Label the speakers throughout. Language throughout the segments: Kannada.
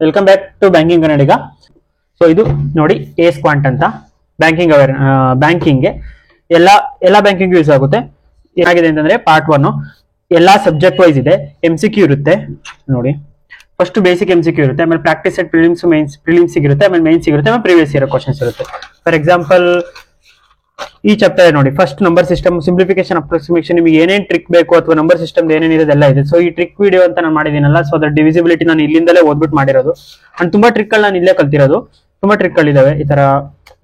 Speaker 1: Welcome back to banking Kannadiga. So ಇದು ನೋಡಿ ಏಸ್ ಕ್ವಾಂಟ್ ಅಂತ ಬ್ಯಾಂಕಿಂಗ್ಗೆ ಎಲ್ಲ ಬ್ಯಾಂಕಿಂಗ್ ಯೂಸ್ ಆಗುತ್ತೆ. ಏನಾಗಿದೆ ಅಂತಂದ್ರೆ ಪಾರ್ಟ್ 1 ಎಲ್ಲಾ ಸಬ್ಜೆಕ್ಟ್ ವೈಸ್ ಇದೆ. MCQ ಇರುತ್ತೆ ನೋಡಿ. ಫಸ್ಟ್ ಬೇಸಿಕ್ MCQ ಇರುತ್ತೆ, ಆಮೇಲೆ ಪ್ರಾಕ್ಟೀಸ್ ಸೆಟ್ ಪ್ರಿಲಿಮ್ಸ್ ಇರುತ್ತೆ, ಆಮೇಲೆ ಮೇನ್ಸ್ ಇರುತ್ತೆ, ಆಮೇಲೆ ಪ್ರೀವಿಯಸ್ ಇಯರ್ ಕ್ವಶನ್ಸ್ ಇರುತ್ತೆ. ಫಾರ್ ಎಕ್ಸಾಂಪಲ್ ಈ ಚಾಪ್ಟರ್ ನೋಡಿ, first number system simplification approximation. ನಿಮಗೆ ಏನೇನ್ ಟ್ರಿಕ್ ಬೇಕು ಅಥವಾ ನಂಬರ್ ಸಿಸ್ಟಮ್ ಏನೇನಿರೋದೆಲ್ಲ ಇದೆ. ಸೊ ಈ ಟ್ರಿಕ್ ವಿಡಿಯೋ ಅಂತ ನಾನು ಮಾಡಿದೀನಲ್ಲ, ಸೊ ಅದ್ರ ಡಿವಿಸಿಬಿಲಿಟಿ ನಾನು ಇಲ್ಲಿಂದಲೇ ಓದ್ಬಿಟ್ಟು ಮಾಡಿರೋದು. ಅಂಡ್ ತುಂಬಾ ಟ್ರಿಕ್ ಗಳು ನಾನು ಇಲ್ಲೇ ಕಲ್ತಿರೋದು. ತುಂಬಾ ಟ್ರಿಕ್ ಗಳಿದಾವೆ. ಈ ತರ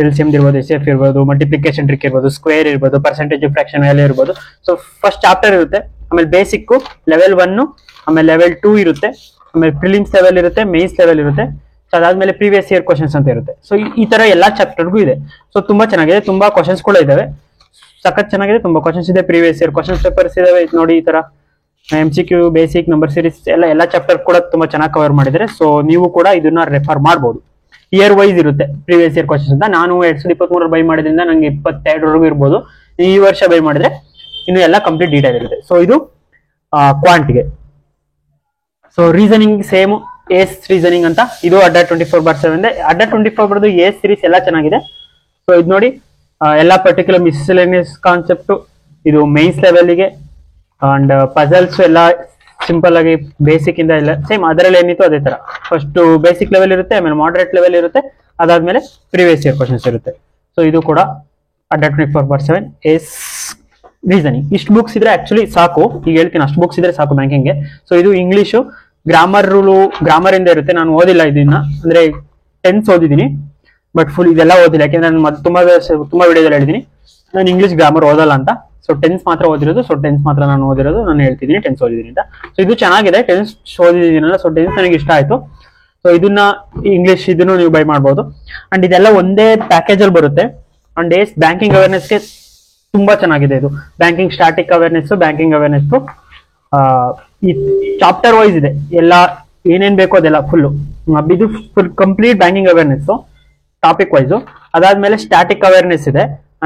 Speaker 1: LCM ಇರ್ಬೋದು, SF ಇರ್ಬೋದು, ಮಲ್ಟಿಪ್ಲಿಕೇಶನ್ ಟ್ರಿಕ್ ಇರ್ಬೋದು, ಸ್ಕ್ವೇರ್ ಇರ್ಬೋದು, ಪರ್ಸೆಂಟೇಜ್ ಫ್ರಾಕ್ಷನ್ ವ್ಯಾಲ್ಯೂ ಇರ್ಬೋದು. ಸೊ ಫಸ್ಟ್ ಚಾಪ್ಟರ್ ಇರುತ್ತೆ, ಆಮೇಲೆ ಬೇಸಿಕ್ ಲೆವೆಲ್ 1, ಆಮೇಲೆ ಲೆವೆಲ್ 2 ಇರುತ್ತೆ, ಆಮೇಲೆ ಪ್ರಿಲಿಮ್ಸ್ ಲೆವೆಲ್ ಇರುತ್ತೆ, ಮೇನ್ಸ್ ಲೆವೆಲ್ ಇರುತ್ತೆ. ಸೊ ಅದಾದ್ಮೇಲೆ ಪ್ರೀವಿಯಸ್ ಇಯರ್ ಕ್ವಶನ್ಸ್ ಅಂತ ಇರುತ್ತೆ. ಸೊ ಈ ತರ ಎಲ್ಲಾ ಚಾಪ್ಟರ್ಗೂ ಇದೆ. ಸೊ ತುಂಬಾ ಚೆನ್ನಾಗಿದೆ, ತುಂಬಾ ಕ್ವಶನ್ಸ್ ಕೂಡ ಇದಾವೆ. ಸಖತ್ ಚೆನ್ನಾಗಿದೆ, ತುಂಬಾ ಕ್ವಶನ್ಸ್ ಇದೆ. ಪ್ರೀವಿಯಸ್ ಇಯರ್ ಕ್ವಶನ್ಸ್ ಪೇಪರ್ಸ್ ಇದಾವೆ ನೋಡಿ. ಈ ತರ MCQ, ಬೇಸಿಕ್, ನಂಬರ್ ಸೀರೀಸ್ ಎಲ್ಲ ಚಾಪ್ಟರ್ ಕೂಡ ತುಂಬಾ ಚೆನ್ನಾಗಿ ಕವರ್ ಮಾಡಿದ್ದಾರೆ. ಸೊ ನೀವು ಕೂಡ ಇದನ್ನ ರೆಫರ್ ಮಾಡಬಹುದು. ಇಯರ್ ವೈಸ್ ಇರುತ್ತೆ ಪ್ರೀವಿಯಸ್ ಇಯರ್ ಕ್ವಶನ್ಸ್ ಅಂತ. ನಾನು 2023 ಬೈ ಮಾಡಿದ್ರಿಂದ ನಂಗೆ 22 ಇರ್ಬೋದು. ಈ ವರ್ಷ ಬೈ ಮಾಡಿದ್ರೆ ಇನ್ನು ಎಲ್ಲ ಕಂಪ್ಲೀಟ್ ಡೀಟೇಲ್ ಇರುತ್ತೆ. ಸೊ ಇದು ಕ್ವಾಂಟ್ಗೆ. ಸೊ ರೀಸನಿಂಗ್ ಸೇಮ್ ಏಸ್ ರೀಸನಿಂಗ್ ಅಂತ. ಇದು ಅಡ್ಡ 24/7 ಅಡ್ಡ 24 ಏಸ್ ಸೀರೀಸ್ ಎಲ್ಲ ಚೆನ್ನಾಗಿದೆ. ಸೊ ಇದು ನೋಡಿ, ಎಲ್ಲ ಪರ್ಟಿಕ್ಯುಲರ್ ಮಿಸ್ಸೆಲೇನಿಯಸ್ ಕಾನ್ಸೆಪ್ಟ್ ಇದು ಮೇನ್ಸ್ ಲೆವೆಲ್ಗೆ. ಅಂಡ್ ಪಜಲ್ಸ್ ಎಲ್ಲ ಸಿಂಪಲ್ ಆಗಿ ಬೇಸಿಕ್ ಇಂದ ಎಲ್ಲ ಸೇಮ್ ಅದರಲ್ಲಿ ಏನಿತ್ತು ಅದೇ ತರ. ಫಸ್ಟ್ ಬೇಸಿಕ್ ಲೆವೆಲ್ ಇರುತ್ತೆ, ಆಮೇಲೆ ಮಾಡರೇಟ್ ಲೆವೆಲ್ ಇರುತ್ತೆ, ಅದಾದ್ಮೇಲೆ ಪ್ರೀವಿಯಸ್ ಇಯರ್ ಕ್ವಶನ್ಸ್ ಇರುತ್ತೆ. ಸೊ ಇದು ಕೂಡ ಅಡ್ಡ 24/7 ಏಸ್ ರೀಸನಿಂಗ್. ಇಷ್ಟು ಬುಕ್ಸ್ ಇದ್ರೆ ಆಕ್ಚುಲಿ ಸಾಕು. ಈಗ ಹೇಳ್ತೀನಿ, ಅಷ್ಟು ಬುಕ್ಸ್ ಇದ್ರೆ ಸಾಕು ಬ್ಯಾಂಕಿಂಗ್ಗೆ. ಸೊ ಇದು ಇಂಗ್ಲಿಷು ಗ್ರಾಮರ್ ಇಂದ ಇರುತ್ತೆ. ನಾನು ಓದಿಲ್ಲ ಇದನ್ನ, ಅಂದ್ರೆ 10th ಓದಿದ್ದೀನಿ, ಬಟ್ ಫುಲ್ ಇದೆಲ್ಲ ಓದಿಲ್ಲ. ಯಾಕೆಂದ್ರೆ ನಾನು ತುಂಬಾ ವಿಡಿಯೋದಲ್ಲಿ ಹೇಳಿದೀನಿ ನಾನು ಇಂಗ್ಲಿಷ್ ಗ್ರಾಮರ್ ಓದಲ್ಲ ಅಂತ. ಸೊ 10th ಮಾತ್ರ ಓದಿರೋದು. ಸೊ 10th ಮಾತ್ರ ನಾನು ಓದಿರೋದು, ನಾನು ಹೇಳ್ತಿದ್ದೀನಿ 10th ಓದಿದ್ದೀನಿ ಅಂತ. ಸೊ ಇದು ಚೆನ್ನಾಗಿದೆ, 10th ಓದಿದ್ದೀನಲ್ಲ. ಸೊ 10th ನನಗೆ ಇಷ್ಟ ಆಯ್ತು. ಸೊ ಇದನ್ನ ಇಂಗ್ಲಿಷ್ ಇದನ್ನು ನೀವು ಬೈ ಮಾಡ್ಬೋದು. ಅಂಡ್ ಇದೆಲ್ಲ ಒಂದೇ ಪ್ಯಾಕೇಜ್ ಅಲ್ಲಿ ಬರುತ್ತೆ. ಅಂಡ್ ಏಸ್ ಬ್ಯಾಂಕಿಂಗ್ ಅವೇರ್ನೆಸ್ಗೆ ತುಂಬಾ ಚೆನ್ನಾಗಿದೆ ಇದು. Banking static awareness, banking awareness ಈ ಚಾಪ್ಟರ್ ವೈಸ್ ಇದೆ. ಎಲ್ಲ ಏನೇನ್ ಬೇಕೋ ಅದೆಲ್ಲ ಫುಲ್ಲು. ಇದು full complete banking awareness topic wise. ಅದಾದ್ಮೇಲೆ ಸ್ಟಾಟಿಕ್ ಅವೇರ್ನೆಸ್ ಇದೆ.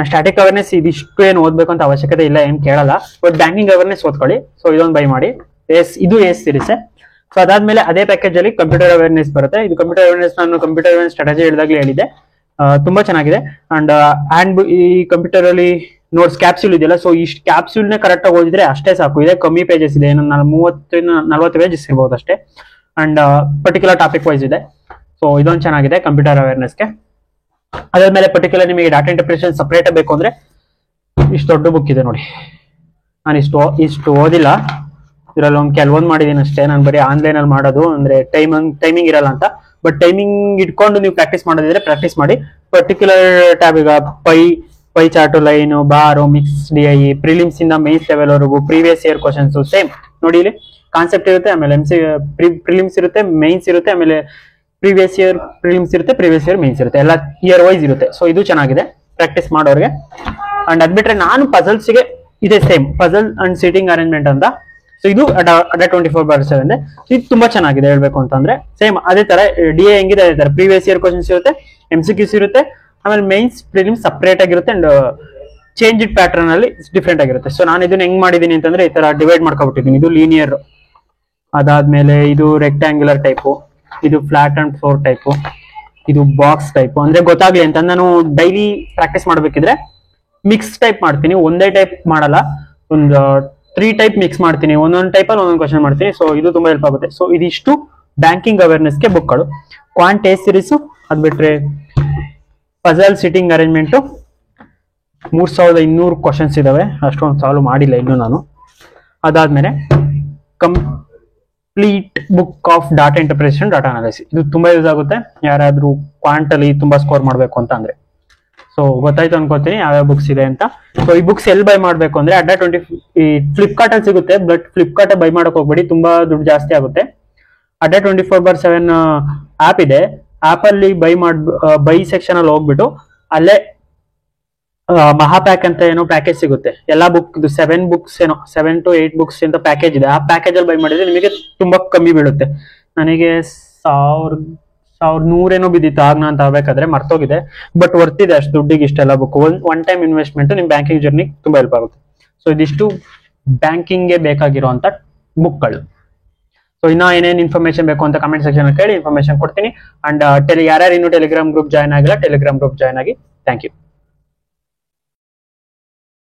Speaker 1: ಸ್ಟಾಟಿಕ್ ಅವೇರ್ನೆಸ್ ಇದಿಷ್ಟು ಏನು ಓದ್ಬೇಕು ಅಂತ ಅವಶ್ಯಕತೆ ಇಲ್ಲ, ಏನ್ ಕೇಳಲ್ಲ. ಬಟ್ ಬ್ಯಾಂಕಿಂಗ್ ಅವೇರ್ನೆಸ್ ಓದ್ಕೊಳ್ಳಿ. ಸೊ ಇದೊಂದು ಬೈ ಮಾಡಿ. ಇದು ಏಸ್ ಸೀರೀಸ್. ಸೊ ಅದಾದ್ಮೇಲೆ ಅದೇ ಪ್ಯಾಕೇಜ್ ಅಲ್ಲಿ ಕಂಪ್ಯೂಟರ್ ಅವೇರ್ನೆಸ್ ಬರುತ್ತೆ. ಇದು ಕಂಪ್ಯೂಟರ್ ಅವೇರ್ನೆಸ್ ನಾನು ಕಂಪ್ಯೂಟರ್ ಅವೇರ್ನೆಸ್ ಸ್ಟ್ರಾಟಜಿ ಹೇಳಿದಾಗಲೇ ಹೇಳಿದೆ. ತುಂಬಾ ಚೆನ್ನಾಗಿದೆ. ಅಂಡ್ ಈ ಕಂಪ್ಯೂಟರ್ ಅಲ್ಲಿ ನೋಟ್ಸ್ ಕ್ಯಾಪ್ಸ್ಯೂಲ್ ಇದೆಯಲ್ಲ. ಸೊ ಇಷ್ಟು ಕ್ಯಾಪ್ಸ್ಯೂಲ್ ನೇ ಕರೆಕ್ಟ್ ಆಗಿ ಓದಿದ್ರೆ ಅಷ್ಟೇ ಸಾಕು. ಇದೆ ಕಮ್ಮಿ ಪೇಜಸ್ ಇದೆ, 30-40 ಪೇಜಸ್ ಇರ್ಬೋದು ಅಷ್ಟೇ. ಅಂಡ್ ಪರ್ಟಿಕ್ಯುಲರ್ ಟಾಪಿಕ್ ವೈಸ್ ಇದೆ. ಸೊ ಇದೊಂದು ಚೆನ್ನಾಗಿದೆ ಕಂಪ್ಯೂಟರ್ ಅವೇರ್ನೆಸ್ಗೆ. ಅದಾದ್ಮೇಲೆ ಪರ್ಟಿಕ್ಯುಲರ್ ನಿಮಗೆ ಡಾಟಾ ಇಂಟರ್ಪ್ರಿಟೇಷನ್ ಸಪರೇಟ್ ಬೇಕು ಅಂದ್ರೆ ಇಷ್ಟು ದೊಡ್ಡ ಬುಕ್ ಇದೆ ನೋಡಿ. ನಾನು ಇಷ್ಟು ಓದಿಲ್ಲ, ಇದರಲ್ಲಿ ಕೆಲವೊಂದು ಮಾಡಿದೀನಿ ಅಷ್ಟೇ. ನಾನು ಬರೀ ಆನ್ಲೈನ್ ಅಲ್ಲಿ ಮಾಡೋದು, ಅಂದ್ರೆ ಟೈಮಿಂಗ್ ಇರಲ್ಲ ಅಂತ. ಬಟ್ ಟೈಮಿಂಗ್ ಇಟ್ಕೊಂಡು ನೀವು ಪ್ರಾಕ್ಟೀಸ್ ಮಾಡೋದಿದ್ರೆ ಪ್ರಾಕ್ಟೀಸ್ ಮಾಡಿ. ಪರ್ಟಿಕ್ಯುಲರ್ ಟ್ಯಾಬ್ ಈಗ ಪೈ ಚಾರ್ಟ್, ಲೈನ್, ಬಾರು, ಮಿಕ್ಸ್, DI, ಪ್ರಿಲಿಮ್ಸ್ ಇಂದ ಮೇನ್ಸ್ ಲೆವೆಲ್ ವರೆಗೂ ಪ್ರೀವಿಯಸ್ ಇಯರ್ ಕ್ವಶನ್ಸ್ ಸೇಮ್ ನೋಡಿ. ಇಲ್ಲಿ ಕಾನ್ಸೆಪ್ಟ್ ಇರುತ್ತೆ, ಆಮೇಲೆ ಪ್ರಿಲಿಮ್ಸ್ ಇರುತ್ತೆ, ಮೇನ್ಸ್ ಇರುತ್ತೆ, ಆಮೇಲೆ ಪ್ರೀವಿಯಸ್ ಇಯರ್ ಪ್ರಿಲಿಮ್ಸ್ ಇರುತ್ತೆ, ಪ್ರೀವಿಯಸ್ ಇಯರ್ ಮೇನ್ಸ್ ಇರುತ್ತೆ, ಎಲ್ಲ ಇಯರ್ ವೈಸ್ ಇರುತ್ತೆ. ಸೊ ಇದು ಚೆನ್ನಾಗಿದೆ ಪ್ರಾಕ್ಟೀಸ್ ಮಾಡೋರಿಗೆ. ಅಂಡ್ ಅದ್ಬಿಟ್ರೆ ನಾನು ಪಜಲ್ಸ್ಗೆ ಇದೆ same puzzle and seating arrangement ಅಂತ. ಸೊ ಇದು ಅಡ್ಡ 24/7 ಇದು ತುಂಬಾ ಚೆನ್ನಾಗಿದೆ ಹೇಳ್ಬೇಕು ಅಂತಂದ್ರೆ. ಸೇಮ್ ಅದೇ ತರ DI ಹೆಂಗಿದೆ ಅದೇ ತರ ಪ್ರೀವಿಯಸ್ ಇಯರ್ ಕ್ವಶನ್ಸ್ ಇರುತ್ತೆ, MCQs ಇರುತ್ತೆ, ಆಮೇಲೆ ಮೇನ್ಸ್ ಪ್ರಿಲಿಮ್ಸ್ ಸಪರೇಟ್ ಆಗಿರುತ್ತೆ. ಅಂಡ್ ಚೇಂಜ್ ಇಟ್ ಪ್ಯಾಟರ್ನ್ ಅಲ್ಲಿ ಡಿಫ್ರೆಂಟ್ ಆಗಿರುತ್ತೆ. ಸೊ ನಾನು ಇದನ್ನ ಹೆಂಗ್ ಮಾಡಿದೀನಿ ಅಂತಂದ್ರೆ ಈ ತರ ಡಿವೈಡ್ ಮಾಡ್ಕೊಬಿಟ್ಟಿದ್ದೀನಿ. ಇದು ಲೀನಿಯರ್, ಅದಾದ್ಮೇಲೆ ಇದು ರೆಕ್ಟಾಂಗ್ಯುಲರ್ ಟೈಪು, ಇದು ಫ್ಲಾಟ್ ಅಂಡ್ ಫ್ಲೋರ್ ಟೈಪು, ಇದು ಬಾಕ್ಸ್ ಟೈಪು. ಅಂದ್ರೆ ಗೊತ್ತಾಗ್ಲಿ ಅಂತ ನಾನು ಡೈಲಿ ಪ್ರಾಕ್ಟೀಸ್ ಮಾಡ್ಬೇಕಿದ್ರೆ ಮಿಕ್ಸ್ ಟೈಪ್ ಮಾಡ್ತೀನಿ, ಒಂದೇ ಟೈಪ್ ಮಾಡಲ್ಲ. ಒಂದು 3 ಟೈಪ್ ಮಿಕ್ಸ್ ಮಾಡ್ತೀನಿ, ಒಂದೊಂದು ಟೈಪಲ್ಲಿ ಒಂದೊಂದು ಕ್ವಶನ್ ಮಾಡ್ತೀನಿ. ಸೊ ಇದು ತುಂಬಾ ಹೆಲ್ಪ್ ಆಗುತ್ತೆ. ಸೊ ಇದಿಷ್ಟು ಬ್ಯಾಂಕಿಂಗ್ ಅವೇರ್ನೆಸ್ಗೆ ಬುಕ್ಗಳು. ಕ್ವಾಂಟ್ ಏಸ್ ಸೀರೀಸು, ಅದ್ ಬಿಟ್ರೆ ಪಜಲ್ ಸಿಟಿಂಗ್ ಅರೇಂಜ್ಮೆಂಟು 3200 ಕ್ವಶನ್ಸ್ ಇದಾವೆ. ಅಷ್ಟೊಂದು ಸಾಲ್ವ್ ಮಾಡಿಲ್ಲ ಇನ್ನು ನಾನು. ಅದಾದ್ಮೇಲೆ complete book of data interpretation, data analysis. ಇದು ತುಂಬಾ ಯೂಸ್ ಆಗುತ್ತೆ ಯಾರಾದ್ರೂ ಕ್ವಾಂಟ್ ಅಲ್ಲಿ ತುಂಬಾ ಸ್ಕೋರ್ ಮಾಡ್ಬೇಕು ಅಂತ ಅಂದ್ರೆ. ಸೊ ಗೊತ್ತಾಯ್ತು ಅನ್ಕೋತೀನಿ ಯಾವ್ಯಾವ ಬುಕ್ಸ್ ಇದೆ ಅಂತ. ಸೊ ಈ ಬುಕ್ಸ್ ಎಲ್ಲಿ ಬೈ ಮಾಡ್ಬೇಕು ಅಂದ್ರೆ ಅಡ್ಡ 20 ಈ ಫ್ಲಿಪ್ಕಾರ್ಟ್ ಅಲ್ಲಿ ಸಿಗುತ್ತೆ. ಬಟ್ ಫ್ಲಿಪ್ಕಾರ್ಟ್ ಬೈ ಮಾಡಕ್ ಹೋಗ್ಬೇಡಿ, ತುಂಬಾ ದುಡ್ಡು ಜಾಸ್ತಿ ಆಗುತ್ತೆ. ಅಡ್ಡ 24/7 ಆಪ್ ಇದೆ. ಆಪ್ ಅಲ್ಲಿ ಬೈ ಸೆಕ್ಷನ್ ಅಲ್ಲಿ ಹೋಗ್ಬಿಟ್ಟು ಅಲ್ಲೇ ಮಹಾಪ್ಯಾಕ್ ಅಂತ ಏನೋ ಪ್ಯಾಕೇಜ್ ಸಿಗುತ್ತೆ. ಎಲ್ಲಾ ಬುಕ್ 7 ಬುಕ್ಸ್ ಏನೋ 7 to 8 ಬುಕ್ಸ್ ಅಂತ ಪ್ಯಾಕೇಜ್ ಇದೆ. ಆ ಪ್ಯಾಕೇಜ್ ಅಲ್ಲಿ ಬೈ ಮಾಡಿದ್ರೆ ನಿಮಗೆ ತುಂಬಾ ಕಮ್ಮಿ ಬೀಳುತ್ತೆ. ನನಗೆ 1100 ಏನೋ ಬಿದ್ದಿತ್ತು ಆಗ ನಾನು ತಗೋಬೇಕಾದ್ರೆ, ಮರ್ತೋಗಿದೆ. ಬಟ್ ವರ್ತಿದೆ ಅಷ್ಟು ದುಡ್ಡಿಗೆ ಇಷ್ಟೆಲ್ಲ ಬುಕ್. ಒನ್ ಟೈಮ್ ಇನ್ವೆಸ್ಟ್ಮೆಂಟ್ ನಿಮ್ ಬ್ಯಾಂಕಿಂಗ್ ಜರ್ನಿ ತುಂಬಾ ಹೆಲ್ಪ್ ಆಗುತ್ತೆ. ಸೊ ಇದಿಷ್ಟು ಬ್ಯಾಂಕಿಂಗ್ಗೆ ಬೇಕಾಗಿರುವಂತ ಬುಕ್ಗಳು. ಸೊ ಇನ್ನ ಏನೇನು ಇನ್ಫಾರ್ಮೇಶನ್ ಬೇಕು ಅಂತ ಕಮೆಂಟ್ ಸೆಕ್ಷನ್ ಅಲ್ಲಿ ಕೇಳಿ ಇನ್ಫಾರ್ಮೇಶನ್ ಕೊಡ್ತೀನಿ. ಅಂಡ್ ಯಾರ್ಯಾರು ಇನ್ನು ಟೆಲಿಗ್ರಾಮ್ ಗ್ರೂಪ್ ಜಾಯ್ನ್ ಆಗಿಲ್ಲ, ಟೆಲಿಗ್ರಾಮ್ ಗ್ರೂಪ್ ಜಾಯ್ನ್ ಆಗಿ. Thank you.